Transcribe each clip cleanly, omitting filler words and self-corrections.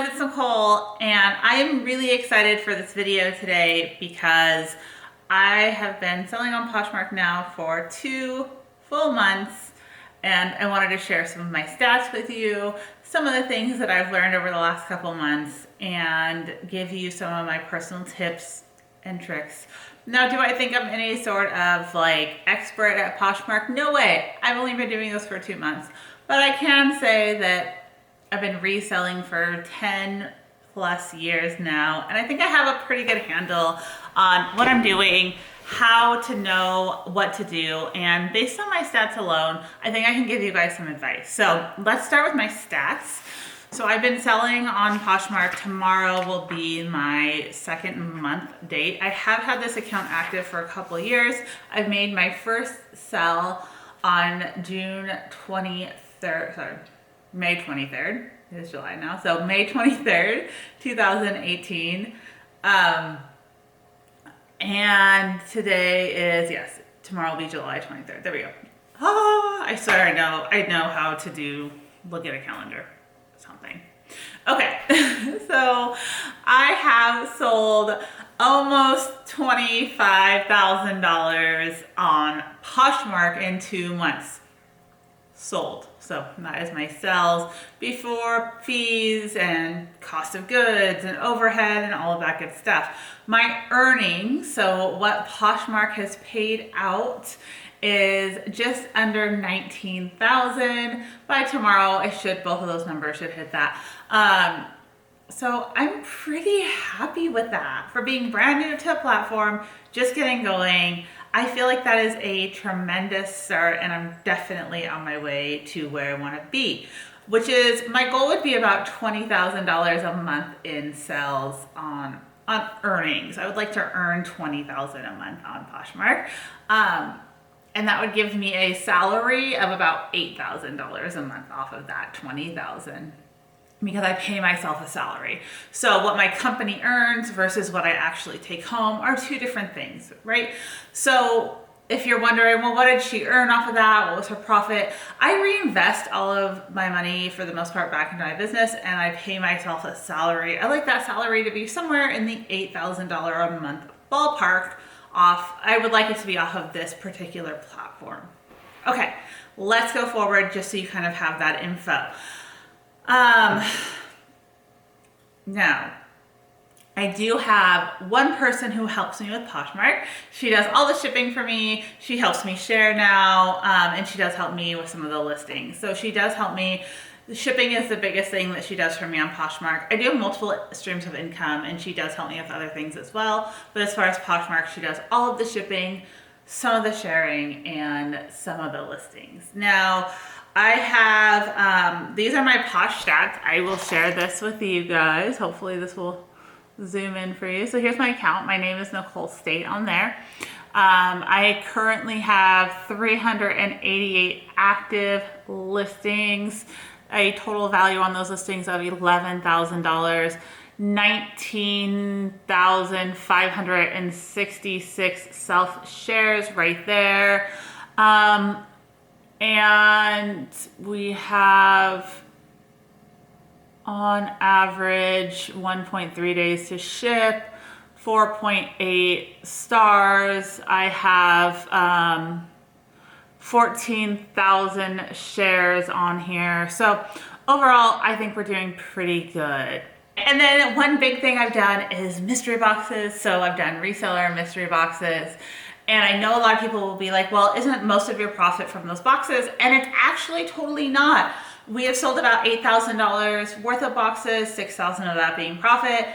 guys, it's Nicole, and I am really excited for this video today because I have been selling on Poshmark now for 2 full months, and I wanted to share some of my stats with you, some of the things that I've learned over the last couple months, and give you some of my personal tips and tricks. Now, do I think I'm any sort of like expert at Poshmark? No way. I've only been doing this for 2 months, but I can say that I've been reselling for 10 plus years now, and I think I have a pretty good handle on what I'm doing, how to know what to do, and based on my stats alone, I think I can give you guys some advice. So let's start with my stats. So I've been selling on Poshmark. Tomorrow will be my 2nd month date. I have had this account active for a couple of years. I've made my first sell on May 23rd. It is July now. So May 23rd, 2018. And today is, yes, tomorrow will be July 23rd. There we go. I swear I know how to look at a calendar. Something. Okay, so I have sold almost $25,000 on Poshmark in 2 months. Sold. So that is my sales before fees and cost of goods and overhead and all of that good stuff. My earnings, so what Poshmark has paid out, is just under 19,000. By tomorrow, both of those numbers should hit that. So I'm pretty happy with that. For being brand new to a platform, just getting going, I feel like that is a tremendous start, and I'm definitely on my way to where I want to be, which is my goal would be about $20,000 a month in sales on earnings. I would like to earn $20,000 a month on Poshmark. And that would give me a salary of about $8,000 a month off of that $20,000, because I pay myself a salary. So what my company earns versus what I actually take home are 2 different things, right? So if you're wondering, well, what did she earn off of that? What was her profit? I reinvest all of my money for the most part back into my business, and I pay myself a salary. I like that salary to be somewhere in the $8,000 a month ballpark. I would like it to be off of this particular platform. Okay, let's go forward just so you kind of have that info. Now, I do have one person who helps me with Poshmark. She does all the shipping for me. She helps me share now, and she does help me with some of the listings. So she does help me. The shipping is the biggest thing that she does for me on Poshmark. I do have multiple streams of income, and she does help me with other things as well. But as far as Poshmark, she does all of the shipping, some of the sharing, and some of the listings. Now, I have, these are my Posh stats. I will share this with you guys. Hopefully this will zoom in for you. So here's my account. My name is Nicole State on there. I currently have 388 active listings, a total value on those listings of $11,000, 19,566 self shares right there. And we have on average 1.3 days to ship, 4.8 stars. I have 14,000 shares on here. So overall, I think we're doing pretty good. And then one big thing I've done is mystery boxes. So I've done reseller mystery boxes. And I know a lot of people will be like, well, isn't most of your profit from those boxes? And it's actually totally not. We have sold about $8,000 worth of boxes, $6,000 of that being profit.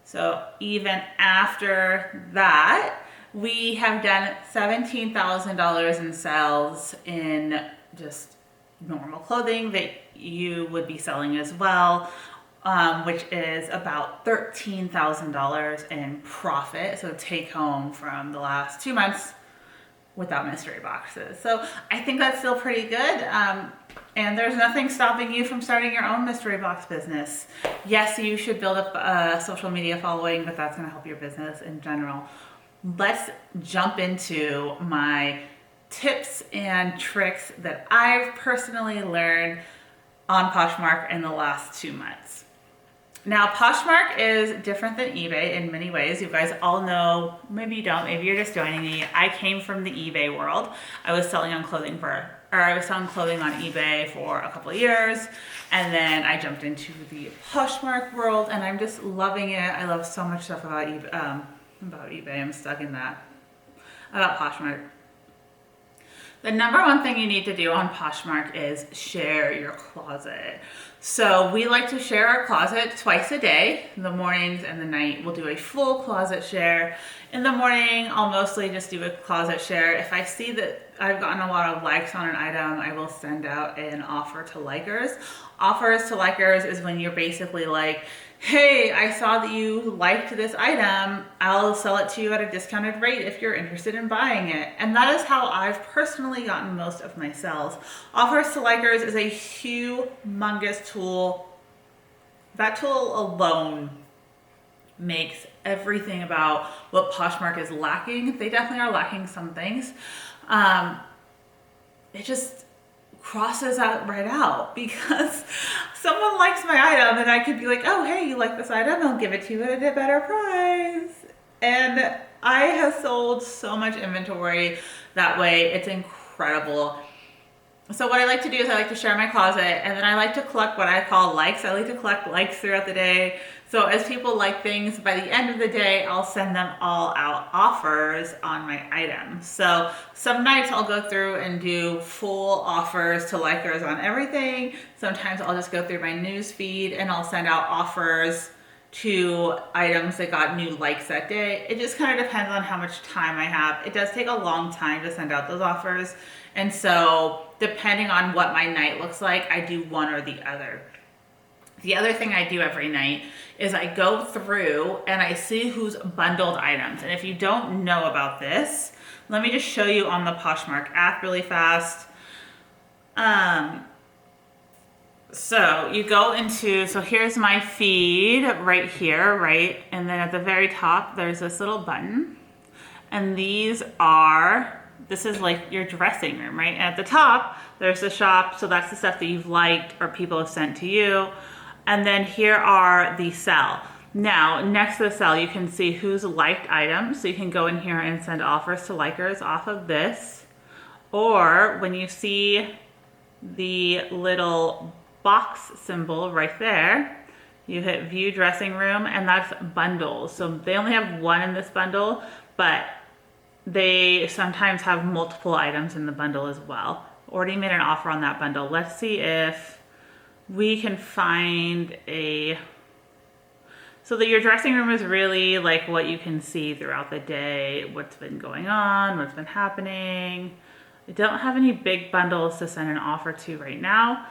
So even after that, we have done $17,000 in sales in just normal clothing that you would be selling as well, which is about $13,000 in profit. So take home from the last 2 months without mystery boxes. So I think that's still pretty good. And there's nothing stopping you from starting your own mystery box business. Yes, you should build up a social media following, but that's going to help your business in general. Let's jump into my tips and tricks that I've personally learned on Poshmark in the last 2 months. Now, Poshmark is different than eBay in many ways. You guys all know, maybe you don't, maybe you're just joining me. I came from the eBay world. I was selling clothing on eBay for a couple of years, and then I jumped into the Poshmark world, and I'm just loving it. I love so much stuff about eBay. I'm stuck in that. About Poshmark. The number one thing you need to do on Poshmark is share your closet. So we like to share our closet twice a day, in the mornings and the night. We'll do a full closet share. In the morning, I'll mostly just do a closet share. If I see that I've gotten a lot of likes on an item, I will send out an offer to likers. Offers to likers is when you're basically like, hey, I saw that you liked this item. I'll sell it to you at a discounted rate if you're interested in buying it. And that is how I've personally gotten most of my sales. Offers to likers is a humongous tool. That tool alone makes everything about what Poshmark is lacking. They definitely are lacking some things. It just crosses that right out, because someone likes my item and I could be like, oh, hey, you like this item? I'll give it to you at a better price. And I have sold so much inventory that way. It's incredible. So what I like to do is I like to share my closet, and then I like to collect what I call likes. I like to collect likes throughout the day. So as people like things, by the end of the day, I'll send them all out offers on my items. So some nights I'll go through and do full offers to likers on everything. Sometimes I'll just go through my news feed and I'll send out offers to items that got new likes that day. It just kind of depends on how much time I have. It does take a long time to send out those offers. And so depending on what my night looks like, I do one or the other. The other thing I do every night is I go through and I see who's bundled items. And if you don't know about this, let me just show you on the Poshmark app really fast. So you go into, so here's my feed right here, right? And then at the very top, there's this little button. And this is like your dressing room, right? And at the top, there's the shop. So that's the stuff that you've liked or people have sent to you. And then here are the sell. Now, next to the sell, you can see who's liked items. So you can go in here and send offers to likers off of this. Or when you see the little box symbol right there, you hit view dressing room, and that's bundles. So they only have one in this bundle, but they sometimes have multiple items in the bundle as well. Already made an offer on that bundle. Let's see if we can find so that your dressing room is really like what you can see throughout the day, what's been going on, what's been happening. I don't have any big bundles to send an offer to right now.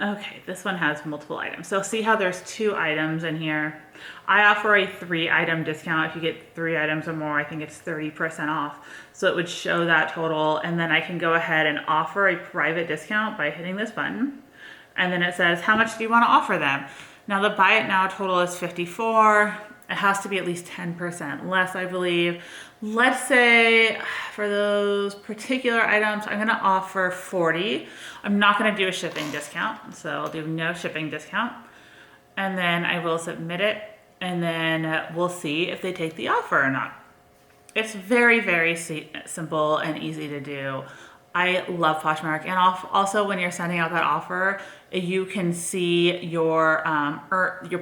Okay, this one has multiple items. So see how there's 2 items in here. I offer a 3-item discount. If you get 3 items or more, I think it's 30% off. So it would show that total. And then I can go ahead and offer a private discount by hitting this button. And then it says, how much do you want to offer them? Now the buy it now total is 54. It has to be at least 10% less, I believe. Let's say for those particular items, I'm gonna offer 40. I'm not gonna do a shipping discount, so I'll do no shipping discount. And then I will submit it, and then we'll see if they take the offer or not. It's very, very simple and easy to do. I love Poshmark, and also when you're sending out that offer, you can see your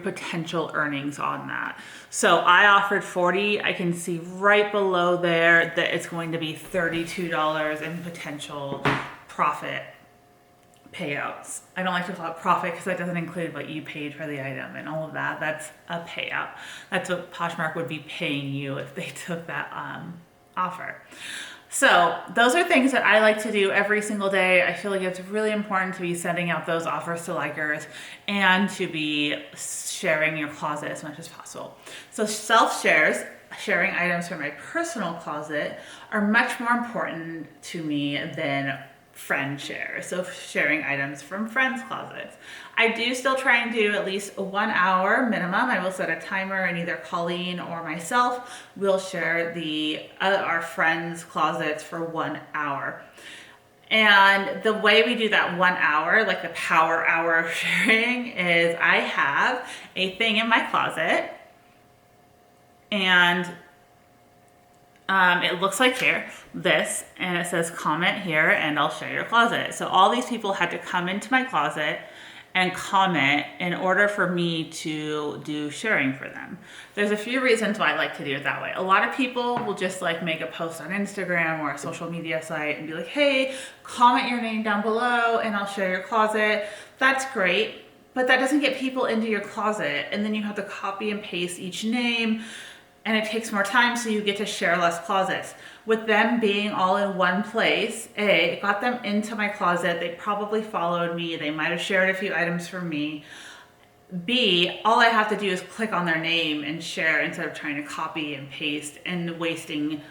potential earnings on that. So I offered 40. I can see right below there that it's going to be $32 in potential profit payouts. I don't like to call it profit because that doesn't include what you paid for the item and all of that. That's a payout. That's what Poshmark would be paying you if they took that offer. So those are things that I like to do every single day. I feel like it's really important to be sending out those offers to likers and to be sharing your closet as much as possible. So self-shares, sharing items from my personal closet, are much more important to me than friend shares. So sharing items from friends' closets. I do still try and do at least 1 hour minimum. I will set a timer, and either Colleen or myself will share our friends' closets for 1 hour. And the way we do that 1 hour, like the power hour of sharing, is I have a thing in my closet, and it looks like this, and it says comment here and I'll share your closet. So all these people had to come into my closet and comment in order for me to do sharing for them. There's a few reasons why I like to do it that way. A lot of people will just like make a post on Instagram or a social media site and be like, hey, comment your name down below and I'll share your closet. That's great, but that doesn't get people into your closet. And then you have to copy and paste each name, and it takes more time, so you get to share less closets. With them being all in one place, A, it got them into my closet. They probably followed me. They might have shared a few items from me. B, all I have to do is click on their name and share instead of trying to copy and paste and wasting.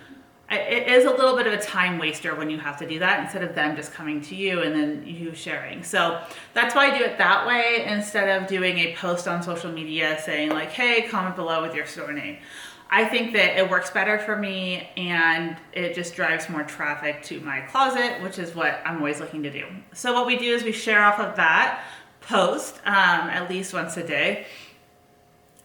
It is a little bit of a time waster when you have to do that instead of them just coming to you and then you sharing. So that's why I do it that way instead of doing a post on social media saying like, hey, comment below with your store name. I think that it works better for me and it just drives more traffic to my closet, which is what I'm always looking to do. So what we do is we share off of that post at least once a day.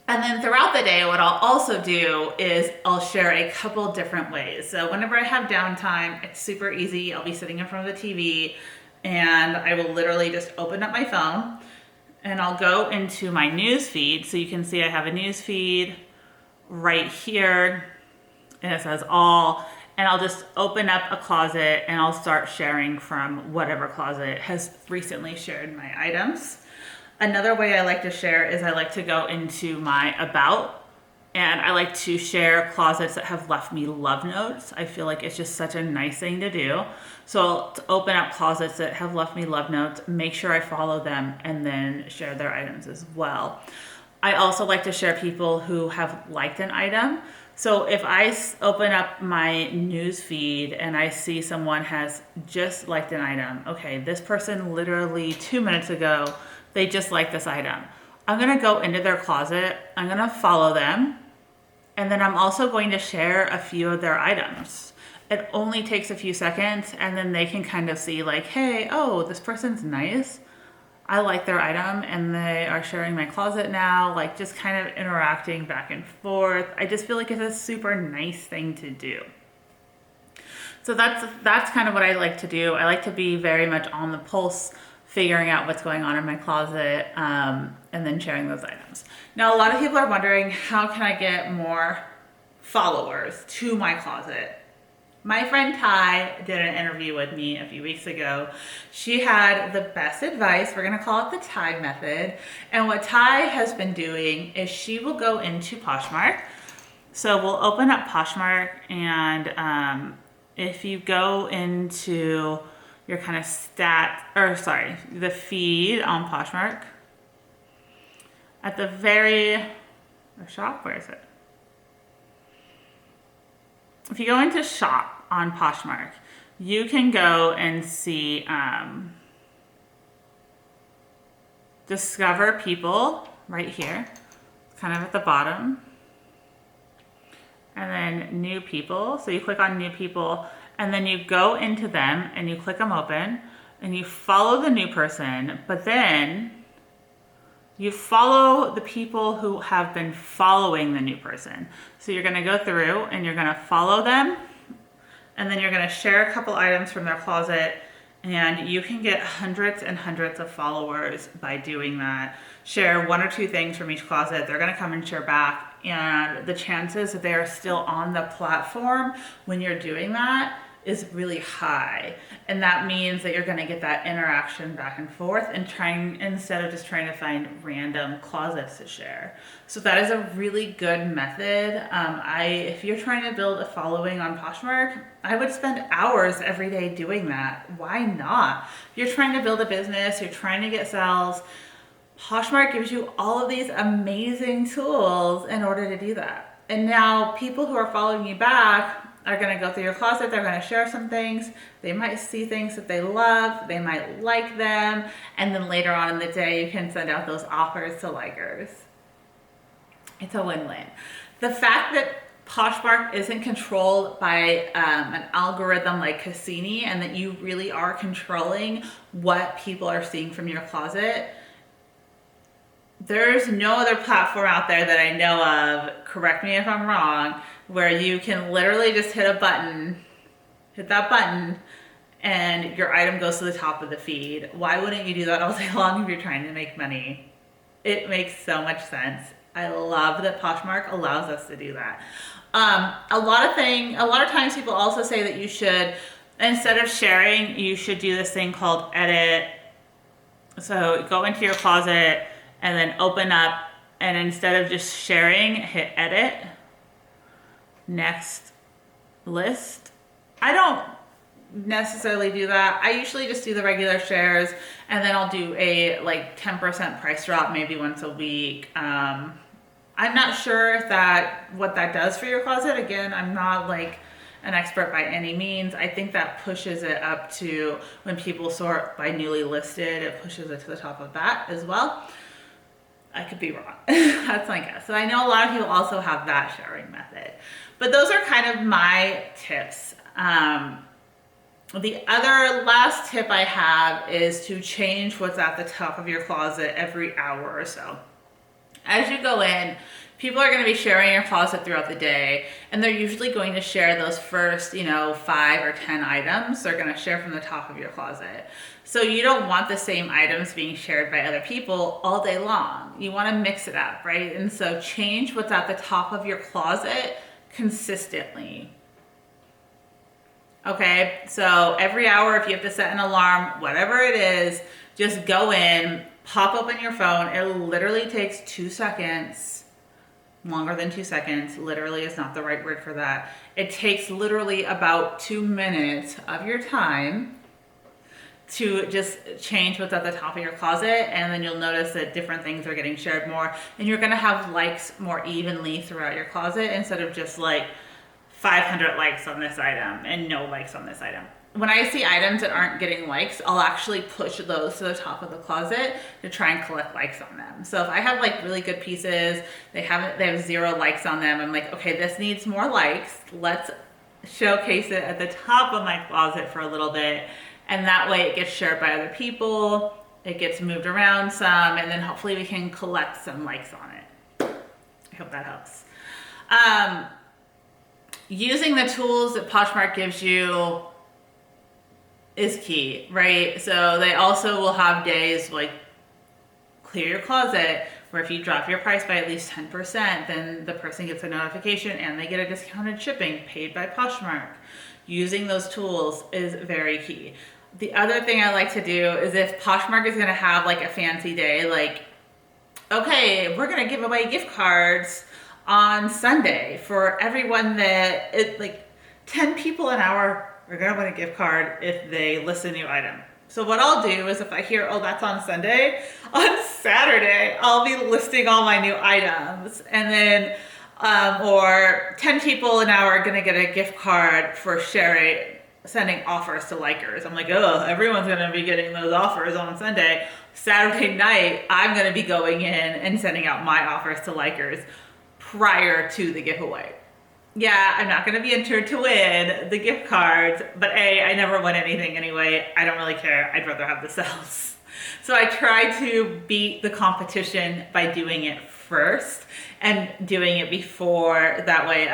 And then throughout the day, what I'll also do is I'll share a couple different ways. So whenever I have downtime, it's super easy. I'll be sitting in front of the TV and I will literally just open up my phone and I'll go into my news feed. So you can see I have a news feed right here and it says all, and I'll just open up a closet and I'll start sharing from whatever closet has recently shared my items. Another way I like to share is I like to go into my about, and I like to share closets that have left me love notes. I feel like it's just such a nice thing to do. So I'll open up closets that have left me love notes, make sure I follow them, and then share their items as well. I also like to share people who have liked an item. So if I open up my news feed and I see someone has just liked an item, okay, this person literally 2 minutes ago, they just liked this item. I'm gonna go into their closet, I'm gonna follow them, and then I'm also going to share a few of their items. It only takes a few seconds, and then they can kind of see like, hey, oh, this person's nice. I like their item and they are sharing my closet now, like just kind of interacting back and forth. I just feel like it's a super nice thing to do. So that's kind of what I like to do. I like to be very much on the pulse, figuring out what's going on in my closet, and then sharing those items. Now, a lot of people are wondering, how can I get more followers to my closet? My friend Ty did an interview with me a few weeks ago. She had the best advice. We're gonna call it the Ty method. And what Ty has been doing is she will go into Poshmark. So we'll open up Poshmark, and if you go into your kind of the feed on Poshmark, at the shop, where is it? If you go into shop on Poshmark, you can go and see discover people right here, kind of at the bottom, and then new people. So you click on new people and then you go into them and you click them open and you follow the new person, but then you follow the people who have been following the new person. So you're gonna go through and you're gonna follow them, and then you're gonna share a couple items from their closet, and you can get hundreds and hundreds of followers by doing that. Share 1 or 2 things from each closet. They're gonna come and share back, and the chances that they are still on the platform when you're doing that is really high. And that means that you're gonna get that interaction back and forth and instead of just trying to find random closets to share. So that is a really good method. If you're trying to build a following on Poshmark, I would spend hours every day doing that. Why not? If you're trying to build a business, you're trying to get sales, Poshmark gives you all of these amazing tools in order to do that. And now people who are following you back are gonna go through your closet, they're gonna share some things, they might see things that they love, they might like them, and then later on in the day you can send out those offers to likers. It's a win-win. The fact that Poshmark isn't controlled by an algorithm like Cassini, and that you really are controlling what people are seeing from your closet. There's no other platform out there that I know of, correct me if I'm wrong, where you can literally just hit that button, and your item goes to the top of the feed. Why wouldn't you do that all day long if you're trying to make money? It makes so much sense. I love that Poshmark allows us to do that. A lot of times people also say that you should, instead of sharing, you should do this thing called edit. So go into your closet and then open up, and instead of just sharing, hit edit, next list. I don't necessarily do that. I usually just do the regular shares, and then I'll do a like 10% price drop maybe once a week. I'm not sure if what that does for your closet. Again, I'm not like an expert by any means. I think that pushes it up to, when people sort by newly listed, it pushes it to the top of that as well. I could be wrong. That's my guess. So I know a lot of people also have that sharing method. But those are kind of my tips. The other last tip I have is to change what's at the top of your closet every hour or so. As you go in, people are going to be sharing your closet throughout the day, and they're usually going to share those first, 5 or 10 items. They're going to share from the top of your closet. So you don't want the same items being shared by other people all day long. You want to mix it up, right? And so change what's at the top of your closet consistently. Okay, so every hour, if you have to set an alarm, whatever it is, just go in, pop open your phone. It literally takes 2 seconds, longer than 2 seconds. Literally is not the right word for that. It takes literally about 2 minutes of your time to just change what's at the top of your closet, and then you'll notice that different things are getting shared more, and you're gonna have likes more evenly throughout your closet instead of just like 500 likes on this item and no likes on this item. When I see items that aren't getting likes, I'll actually push those to the top of the closet to try and collect likes on them. So if I have like really good pieces, they have 0 likes on them, I'm like, okay, this needs more likes. Let's showcase it at the top of my closet for a little bit. And that way it gets shared by other people, it gets moved around some, and then hopefully we can collect some likes on it. I hope that helps. Using the tools that Poshmark gives you is key, right? So they also will have days like clear your closet, where if you drop your price by at least 10%, then the person gets a notification and they get a discounted shipping paid by Poshmark. Using those tools is very key. The other thing I like to do is, if Poshmark is gonna have like a fancy day, like, okay, we're gonna give away gift cards on Sunday for everyone that, like 10 people an hour are gonna win a gift card if they list a new item. So what I'll do is, if I hear, oh, that's on Sunday, on Saturday, I'll be listing all my new items. And then, or 10 people an hour are gonna get a gift card for sending offers to likers. I'm like, oh, everyone's gonna be getting those offers on Sunday. Saturday night, I'm gonna be going in and sending out my offers to likers prior to the giveaway. Yeah, I'm not gonna be entered to win the gift cards, but I never win anything anyway. I don't really care. I'd rather have the sales. So I try to beat the competition by doing it first and doing it before. That way,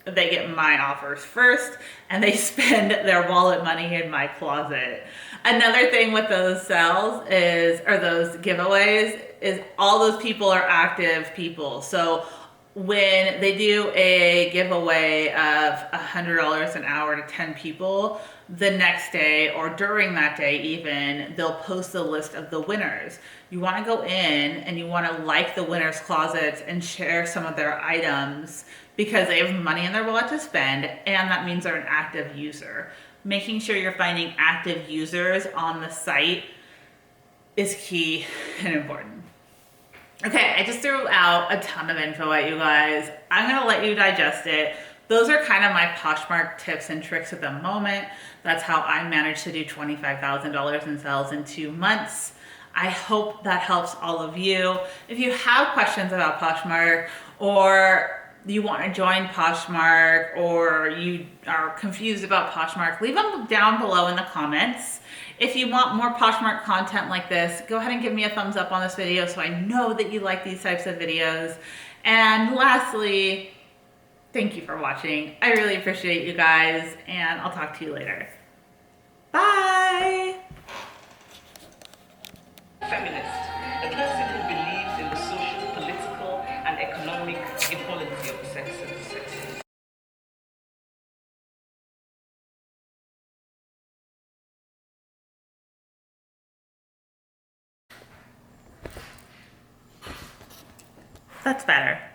they get my offers first and they spend their wallet money in my closet. Another thing with those sales or those giveaways is, all those people are active people. So when they do a giveaway of $100 an hour to 10 people, the next day or during that day even, they'll post a list of the winners. You want to go in and you want to like the winners' closets and share some of their items, because they have money in their wallet to spend, and that means they're an active user. Making sure you're finding active users on the site is key and important. Okay, I just threw out a ton of info at you guys. I'm gonna let you digest it. Those are kind of my Poshmark tips and tricks at the moment. That's how I managed to do $25,000 in sales in 2 months. I hope that helps all of you. If you have questions about Poshmark, or you want to join Poshmark or you are confused about Poshmark, leave them down below in the comments. If you want more Poshmark content like this, go ahead and give me a thumbs up on this video so I know that you like these types of videos. And lastly, thank you for watching. I really appreciate you guys, and I'll talk to you later. Bye! Feminist, a person who believes in the social, political, and economic equality of the sexes. That's better.